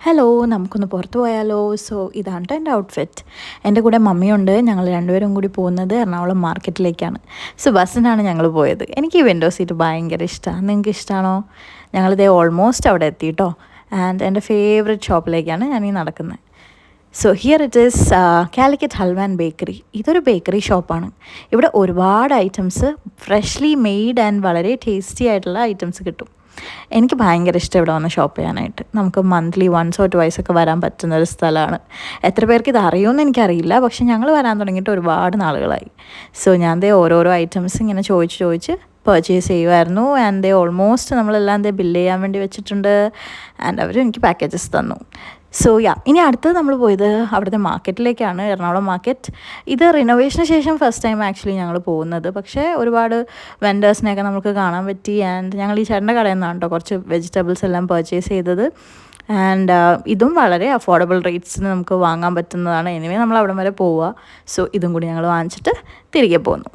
Hello, നമുക്കൊന്ന് പുറത്ത് പോയാലോ? സോ ഇതാണ് ട്ടോ എൻ്റെ ഔട്ട്ഫിറ്റ്. എൻ്റെ കൂടെ മമ്മിയുണ്ട്. ഞങ്ങൾ രണ്ടുപേരും കൂടി പോകുന്നത് എറണാകുളം മാർക്കറ്റിലേക്കാണ്. സോ ബസ്സിനാണ് ഞങ്ങൾ പോയത്. എനിക്ക് ഈ വിൻഡോ സീറ്റ് ഭയങ്കര ഇഷ്ടമാണ്. നിങ്ങൾക്ക് ഇഷ്ടമാണോ? ഞങ്ങളിതേ ഓൾമോസ്റ്റ് അവിടെ എത്തിയിട്ടോ. ആൻഡ് എൻ്റെ ഫേവറേറ്റ് ഷോപ്പിലേക്കാണ് ഞാനീ നടക്കുന്നത്. So here it is Calicut halwa and bakery. ഇതൊരു ബേക്കറി ഷോപ്പാണ്. ഇവിടെ ഒരുപാട് ഐറ്റംസ് ഫ്രഷ്ലി മെയ്ഡ് ആൻഡ് വളരെ ടേസ്റ്റി ആയിട്ടുള്ള ഐറ്റംസ് കിട്ടും. എനിക്ക് ഭയങ്കര ഇഷ്ടം ഇവിടെ വന്ന് ഷോപ്പ് ചെയ്യാനായിട്ട്. നമുക്ക് മന്ത്ലി വൺസ് ഓർ ട്വൈസ് ഒക്കെ വരാൻ പറ്റുന്ന ഒരു സ്ഥലമാണ്. എത്ര പേർക്ക് ഇത് അറിയുമെന്ന് എനിക്കറിയില്ല, പക്ഷെ ഞങ്ങൾ വരാൻ തുടങ്ങിയിട്ട് ഒരുപാട് നാളുകളായി. സോ ഞാൻ ദേ ഓരോരോ ഐറ്റംസ് ഇങ്ങനെ ചോദിച്ച് പർച്ചേസ് ചെയ്യുമായിരുന്നു. ആൻഡ് ദേ ഓൾമോസ്റ്റ് നമ്മളെല്ലാം ദേ ബില്ല് ചെയ്യാൻ വേണ്ടി വെച്ചിട്ടുണ്ട്. ആൻഡ് അവർ എനിക്ക് പാക്കേജസ് തന്നു. സോ ഇനി അടുത്തത് നമ്മൾ പോയത് അവിടുത്തെ മാർക്കറ്റിലേക്കാണ്, എറണാകുളം മാർക്കറ്റ്. ഇത് റിനോവേഷന് ശേഷം ഫസ്റ്റ് ടൈം ആക്ച്വലി ഞങ്ങൾ പോകുന്നത്. പക്ഷേ ഒരുപാട് വെൻഡേഴ്സിനെയൊക്കെ നമുക്ക് കാണാൻ പറ്റി. ആൻഡ് ഞങ്ങൾ ഈ ചേട്ടൻ്റെ കടയിൽ നിന്നാണ് കേട്ടോ കുറച്ച് വെജിറ്റബിൾസ് എല്ലാം പർച്ചേസ് ചെയ്തത്. ആൻഡ് ഇതും വളരെ അഫോർഡബിൾ റേറ്റ്സിന് നമുക്ക് വാങ്ങാൻ പറ്റുന്നതാണ്. എനിവേ നമ്മൾ അവിടം വരെ പോവുക. സോ ഇതും കൂടി ഞങ്ങൾ വാങ്ങിച്ചിട്ട് തിരികെ പോന്നു.